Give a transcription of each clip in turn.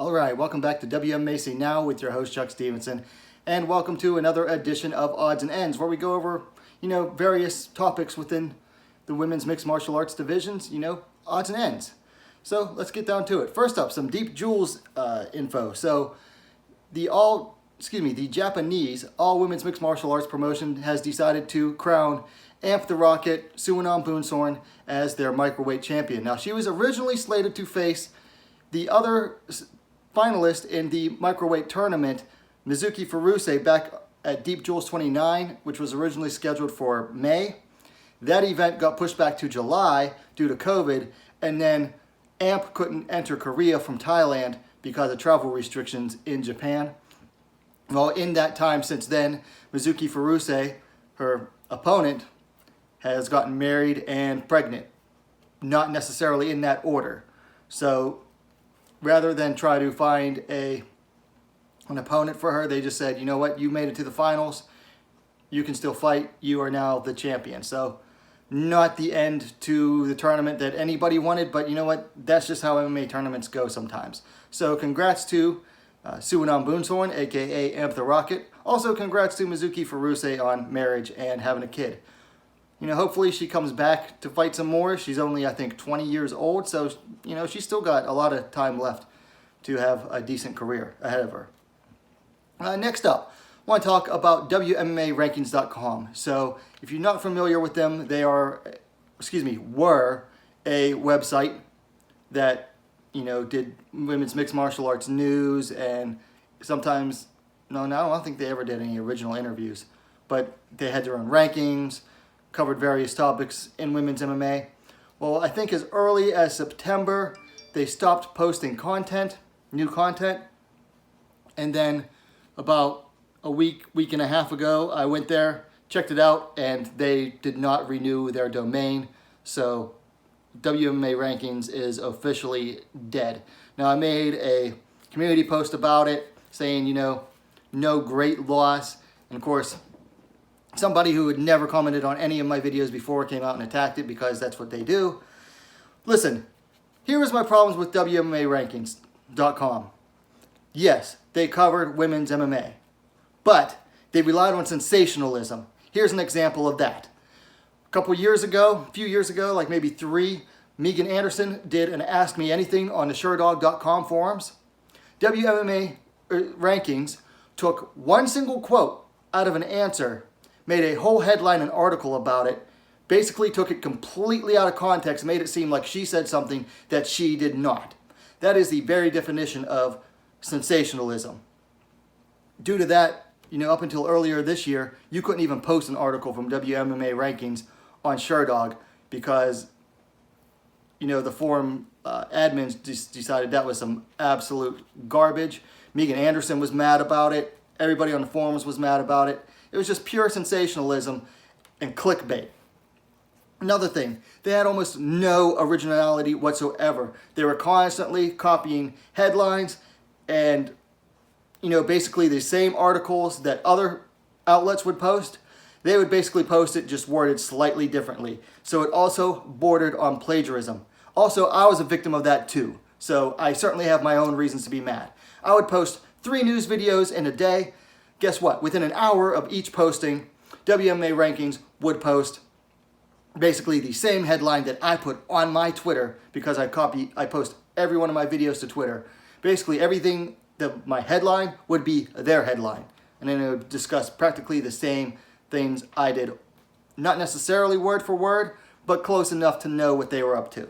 All right, welcome back to WMA Now with your host Chuck Stevenson, and welcome to another edition of Odds and Ends, where we go over, various topics within the women's mixed martial arts divisions, odds and ends. So let's get down to it. First up, some deep jewels info. So the Japanese all women's mixed martial arts promotion has decided to crown Amp the Rocket Suwon Boonsorn as their microweight champion. Now, she was originally slated to face the other finalist in the microweight tournament, Mizuki Furuse, back at Deep Jewels 29, which was originally scheduled for May. That event got pushed back to July due to COVID, and then Amp couldn't enter Korea from Thailand because of travel restrictions in Japan. Well, in that time since then, Mizuki Furuse, her opponent, has gotten married and pregnant. Not necessarily in that order. So rather than try to find an opponent for her, they just said, you know what, you made it to the finals, you can still fight, you are now the champion. So not the end to the tournament that anybody wanted, but you know what, that's just how MMA tournaments go sometimes. So congrats to Suwon Boonsorn, aka Amp the Rocket. Also congrats to Mizuki Furuse on marriage and having a kid. Hopefully she comes back to fight some more. She's only, I think, 20 years old, so, she's still got a lot of time left to have a decent career ahead of her. Next up, I want to talk about WMA Rankings.com. So if you're not familiar with them, they were a website that, did women's mixed martial arts news, and sometimes, I don't think they ever did any original interviews, but they had their own rankings, covered various topics in women's MMA. Well, I think as early as September, they stopped posting new content. And then about a week and a half ago, I went there, checked it out, and they did not renew their domain. So WMA Rankings is officially dead. Now, I made a community post about it saying, no great loss. And of course, somebody who had never commented on any of my videos before came out and attacked it because that's what they do. Listen, here is my problems with WMARankings.com. Yes, they covered women's MMA, but they relied on sensationalism. Here's an example of that. A few years ago, like maybe 3, Megan Anderson did an Ask Me Anything on the SureDog.com forums. WMA Rankings took one single quote out of an answer, made a whole headline and article about it, basically took it completely out of context, made it seem like she said something that she did not. That is the very definition of sensationalism. Due to that, up until earlier this year, you couldn't even post an article from WMMA Rankings on SureDog because, the forum admins just decided that was some absolute garbage. Megan Anderson was mad about it. Everybody on the forums was mad about it. It was just pure sensationalism and clickbait. Another thing, they had almost no originality whatsoever. They were constantly copying headlines and, basically the same articles that other outlets would post. They would basically post it just worded slightly differently. So it also bordered on plagiarism. Also, I was a victim of that too. So I certainly have my own reasons to be mad. I would post 3 news videos in a day. Guess what? Within an hour of each posting, WMA Rankings would post basically the same headline that I put on my Twitter because I post every one of my videos to Twitter. Basically everything, my headline would be their headline. And then it would discuss practically the same things I did. Not necessarily word for word, but close enough to know what they were up to.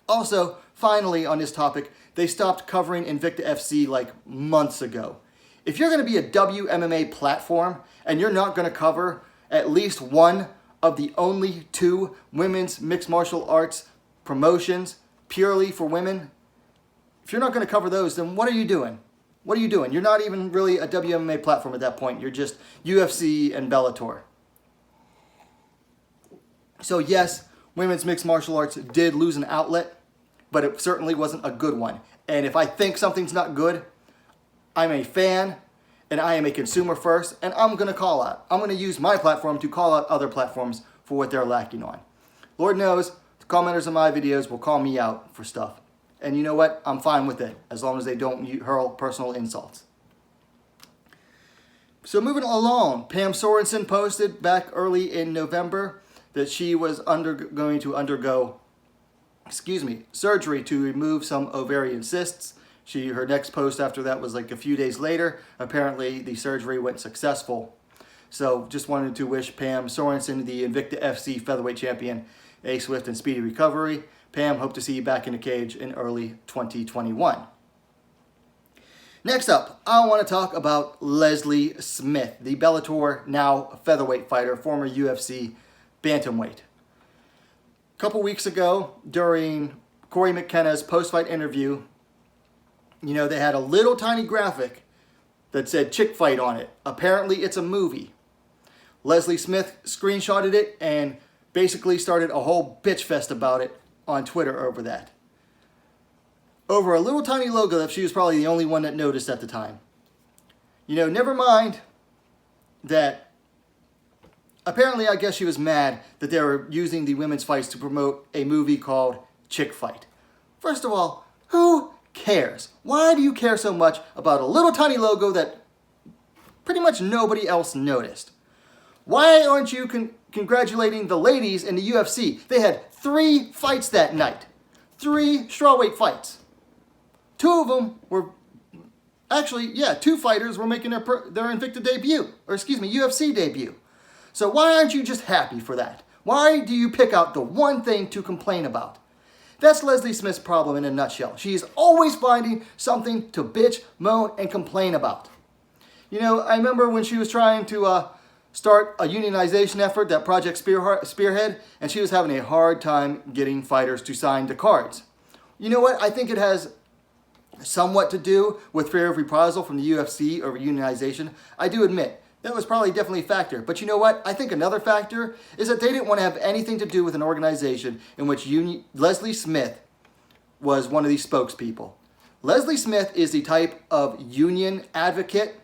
Also, finally on this topic, they stopped covering Invicta FC like months ago. If you're going to be a WMMA platform and you're not going to cover at least one of the only 2 women's mixed martial arts promotions purely for women, if you're not going to cover those, then what are you doing? What are you doing? You're not even really a WMMA platform at that point. You're just UFC and Bellator. So yes, women's mixed martial arts did lose an outlet, but it certainly wasn't a good one. And if I think something's not good, I'm a fan, and I am a consumer first, and I'm going to call out. I'm going to use my platform to call out other platforms for what they're lacking on. Lord knows, the commenters on my videos will call me out for stuff. And you know what? I'm fine with it, as long as they don't hurl personal insults. So moving along, Pam Sorensen posted back early in November that she was going to undergo surgery to remove some ovarian cysts. Her next post after that was like a few days later. Apparently the surgery went successful. So just wanted to wish Pam Sorensen, the Invicta FC featherweight champion, a swift and speedy recovery. Pam, hope to see you back in the cage in early 2021. Next up, I want to talk about Leslie Smith, the Bellator now featherweight fighter, former UFC bantamweight. A couple weeks ago, during Corey McKenna's post-fight interview, they had a little tiny graphic that said "chick fight" on it. Apparently, it's a movie. Leslie Smith screenshotted it and basically started a whole bitch fest about it on Twitter over that. Over a little tiny logo that she was probably the only one that noticed at the time. Never mind that apparently I guess she was mad that they were using the women's fights to promote a movie called Chick Fight. First of all, who cares? Why do you care so much about a little tiny logo that pretty much nobody else noticed? Why aren't you congratulating the ladies in the UFC? They had 3 fights that night. 3 strawweight fights. 2 of them were, actually, 2 fighters were making their Invicta debut, UFC debut. So why aren't you just happy for that? Why do you pick out the one thing to complain about? That's Leslie Smith's problem in a nutshell. She's always finding something to bitch, moan, and complain about. I remember when she was trying to start a unionization effort, that Project Spearhead, and she was having a hard time getting fighters to sign the cards. You know what? I think it has somewhat to do with fear of reprisal from the UFC over unionization. I do admit, that was probably definitely a factor. But you know what? I think another factor is that they didn't want to have anything to do with an organization in which Leslie Smith was one of these spokespeople. Leslie Smith is the type of union advocate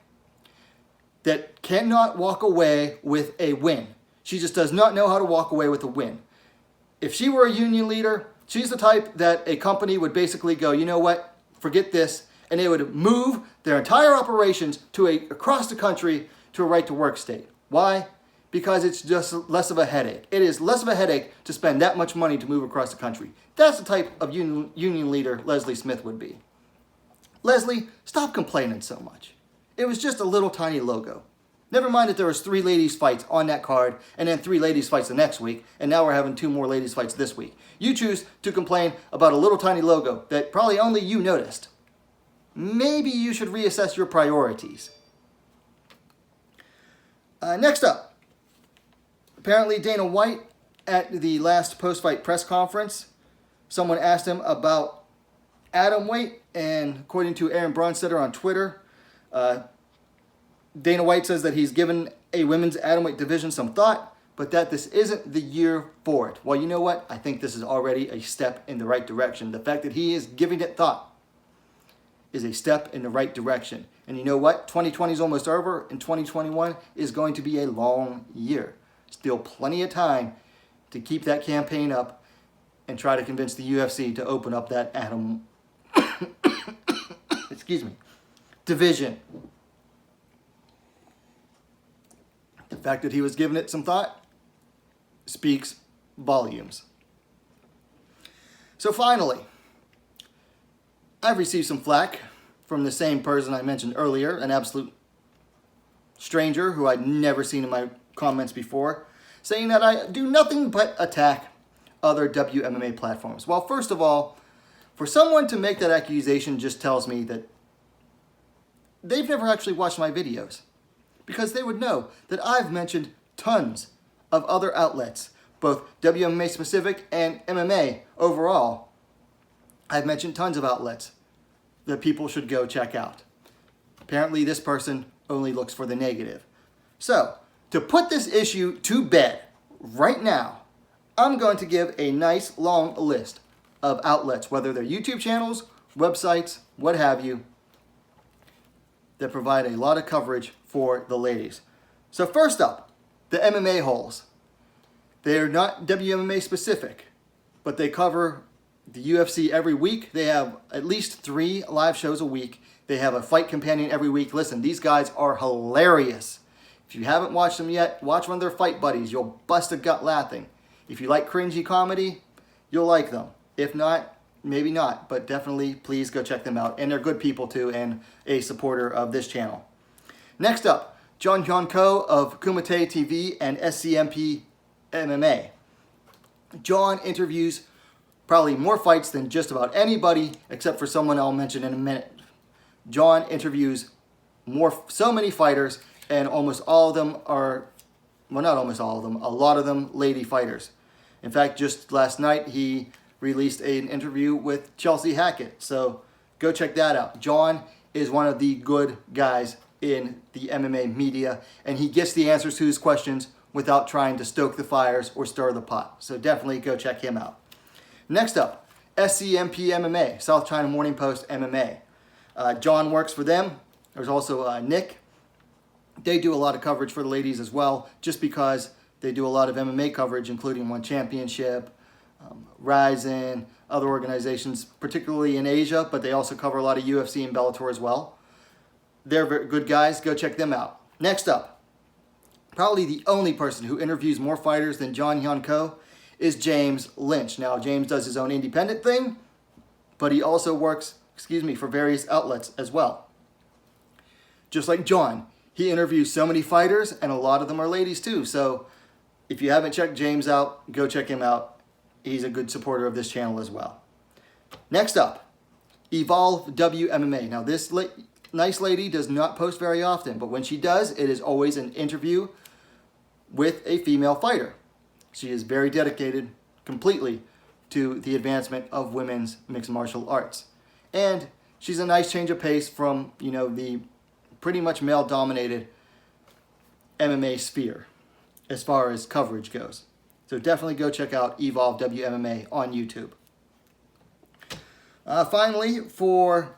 that cannot walk away with a win. She just does not know how to walk away with a win. If she were a union leader, she's the type that a company would basically go, you know what, forget this, and they would move their entire operations across the country to a right-to-work state. Why? Because it's just less of a headache. It is less of a headache to spend that much money to move across the country. That's the type of union leader Leslie Smith would be. Leslie, stop complaining so much. It was just a little tiny logo. Never mind that there was 3 ladies fights on that card, and then 3 ladies fights the next week, and now we're having 2 more ladies fights this week. You choose to complain about a little tiny logo that probably only you noticed. Maybe you should reassess your priorities. Next up, apparently Dana White at the last post-fight press conference, someone asked him about Atomweight, and according to Aaron Bronstetter on Twitter, Dana White says that he's given a women's Atomweight division some thought, but that this isn't the year for it. Well, you know what? I think this is already a step in the right direction. The fact that he is giving it thought is a step in the right direction. And you know what? 2020 is almost over, and 2021 is going to be a long year. Still plenty of time to keep that campaign up and try to convince the UFC to open up that division. The fact that he was giving it some thought speaks volumes. So finally, I've received some flack from the same person I mentioned earlier, an absolute stranger who I'd never seen in my comments before, saying that I do nothing but attack other WMMA platforms. Well, first of all, for someone to make that accusation just tells me that they've never actually watched my videos, because they would know that I've mentioned tons of other outlets, both WMMA specific and MMA overall. I've mentioned tons of outlets that people should go check out. Apparently this person only looks for the negative. So, to put this issue to bed right now, I'm going to give a nice long list of outlets, whether they're YouTube channels, websites, what have you, that provide a lot of coverage for the ladies. So first up, the MMA holes. They are not WMMA specific, but they cover the UFC every week. They have at least 3 live shows a week. They have a fight companion every week. Listen, these guys are hilarious. If you haven't watched them yet, watch one of their fight buddies. You'll bust a gut laughing. If you like cringy comedy, you'll like them. If not, maybe not, but definitely please go check them out. And they're good people too, and a supporter of this channel. Next up, John Hyun Ko of Kumite TV and SCMP MMA. John interviews probably more fights than just about anybody, except for someone I'll mention in a minute. John interviews so many fighters, and almost all of them are, well, not almost all of them, a lot of them lady fighters. In fact, just last night he released an interview with Chelsea Hackett, so go check that out. John is one of the good guys in the MMA media, and he gets the answers to his questions without trying to stoke the fires or stir the pot. So definitely go check him out. Next up, SCMP MMA, South China Morning Post MMA. John works for them. There's also Nick. They do a lot of coverage for the ladies as well, just because they do a lot of MMA coverage, including One Championship, Ryzen, other organizations, particularly in Asia, but they also cover a lot of UFC and Bellator as well. They're very good guys. Go check them out. Next up, probably the only person who interviews more fighters than John Hyun Ko is James Lynch. Now, James does his own independent thing, but he also works, for various outlets as well. Just like John, he interviews so many fighters, and a lot of them are ladies too. So if you haven't checked James out, go check him out. He's a good supporter of this channel as well. Next up, Evolve WMMA. Now, this nice lady does not post very often, but when she does, it is always an interview with a female fighter. She is very dedicated completely to the advancement of women's mixed martial arts. And she's a nice change of pace from, the pretty much male-dominated MMA sphere as far as coverage goes. So definitely go check out Evolve WMMA on YouTube. Finally, for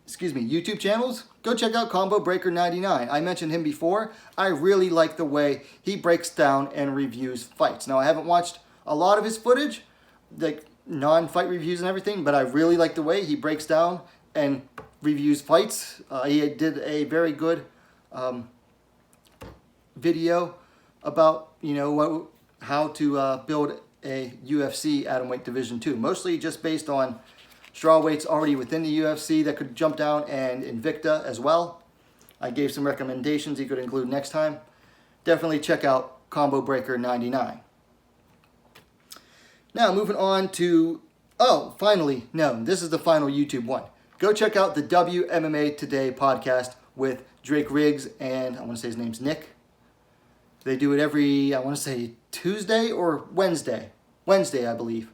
YouTube channels, go check out Combo Breaker 99. I mentioned him before. I really like the way he breaks down and reviews fights. Now, I haven't watched a lot of his footage, like non-fight reviews and everything, but I really like the way he breaks down and reviews fights. He did a very good video about, how to build a UFC Atomweight Division 2, mostly just based on strawweights already within the UFC that could jump down, and Invicta as well. I gave some recommendations he could include next time. Definitely check out Combo Breaker 99. Now, moving on to, this is the final YouTube one. Go check out the WMMA Today podcast with Drake Riggs and I want to say his name's Nick. They do it every, Tuesday or Wednesday. Wednesday, I believe.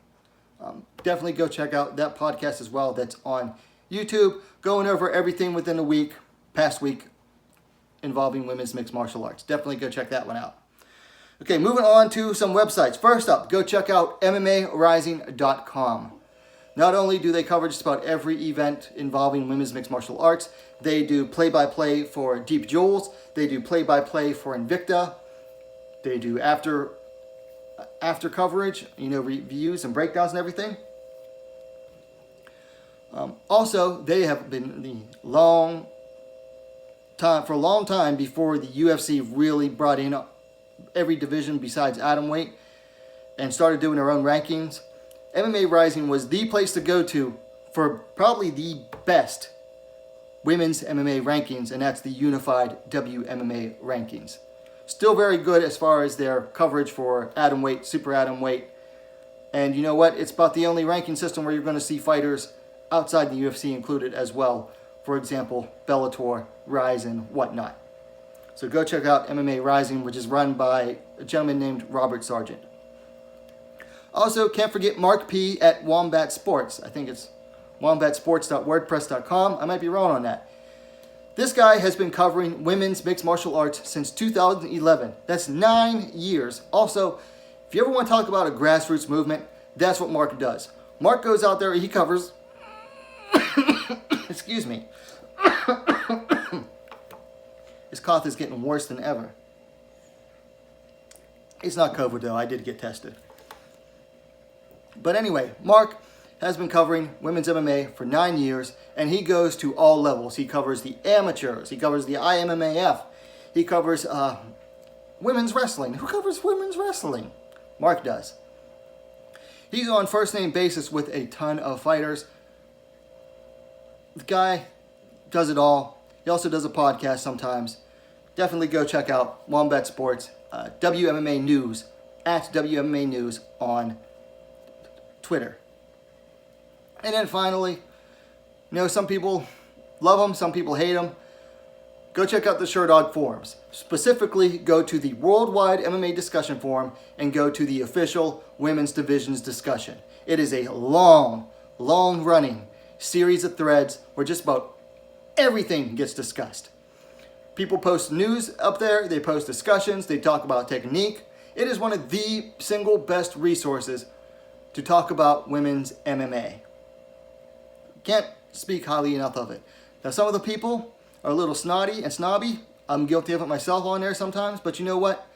Definitely go check out that podcast as well. That's on YouTube, going over everything within the past week, involving women's mixed martial arts. Definitely go check that one out. Okay, moving on to some websites. First up, go check out MMArising.com. Not only do they cover just about every event involving women's mixed martial arts, they do play-by-play for Deep Jewels. They do play-by-play for Invicta. They do after coverage, reviews and breakdowns and everything. Also, they have been for a long time before the UFC really brought in every division besides Atomweight and started doing their own rankings. MMA Rising was the place to go to for probably the best women's MMA rankings, and that's the unified WMMA rankings. Still very good as far as their coverage for Atomweight, Super Atomweight. And you know what? It's about the only ranking system where you're going to see fighters outside the UFC included as well. For example, Bellator, Ryzen, whatnot. So go check out MMA Rising, which is run by a gentleman named Robert Sargent. Also, can't forget Mark P. at Wombat Sports. I think it's wombatsports.wordpress.com. I might be wrong on that. This guy has been covering women's mixed martial arts since 2011. That's 9 years. Also, if you ever want to talk about a grassroots movement, that's what Mark does. Mark goes out there, he covers... Excuse me. His cough is getting worse than ever. It's not COVID though, I did get tested. But anyway, Mark has been covering women's MMA for 9 years, and he goes to all levels. He covers the amateurs. He covers the IMMAF. He covers women's wrestling. Who covers women's wrestling? Mark does. He's on first-name basis with a ton of fighters. The guy does it all. He also does a podcast sometimes. Definitely go check out Wombat Sports, WMMA News, at WMMA News on Twitter. And then finally, some people love him, some people hate him. Go check out the Sherdog forums. Specifically, go to the Worldwide MMA Discussion Forum and go to the official Women's Divisions discussion. It is a long running series of threads where just about everything gets discussed. People post news up there, they post discussions, they talk about technique. It is one of the single best resources to talk about women's MMA. Can't speak highly enough of it. Now, some of the people are a little snotty and snobby. I'm guilty of it myself on there sometimes, but you know what?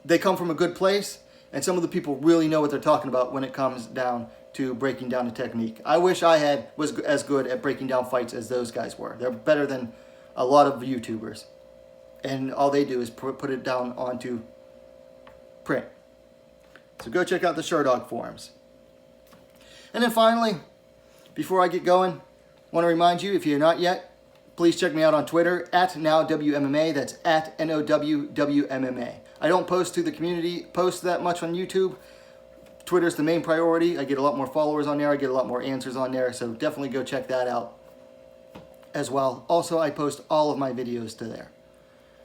They come from a good place, and some of the people really know what they're talking about when it comes down to breaking down the technique. I wish I was as good at breaking down fights as those guys were. They're better than a lot of YouTubers, and all they do is put it down onto print. So go check out the Sherdog forums. And then finally, before I get going, I want to remind you, if you're not yet, please check me out on Twitter, at NowWMMA. That's at NOWWMMA. I don't post to the community post that much on YouTube. Twitter's the main priority. I get a lot more followers on there. I get a lot more answers on there. So definitely go check that out as well. Also, I post all of my videos to there.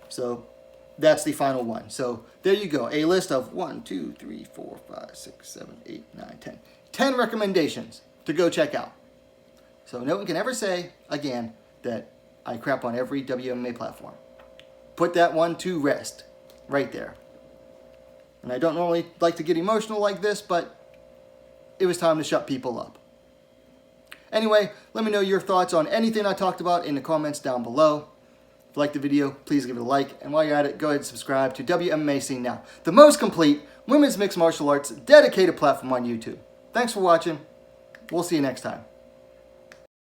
So that's the final one. So there you go. A list of 1, 2, 3, 4, 5, 6, 7, 8, 9, 10. 10 recommendations to go check out. So no one can ever say, again, that I crap on every WMA platform. Put that one to rest right there. And I don't normally like to get emotional like this, but it was time to shut people up. Anyway, let me know your thoughts on anything I talked about in the comments down below. If you liked the video, please give it a like. And while you're at it, go ahead and subscribe to WMA Scene Now, the most complete women's mixed martial arts dedicated platform on YouTube. Thanks for watching. We'll see you next time.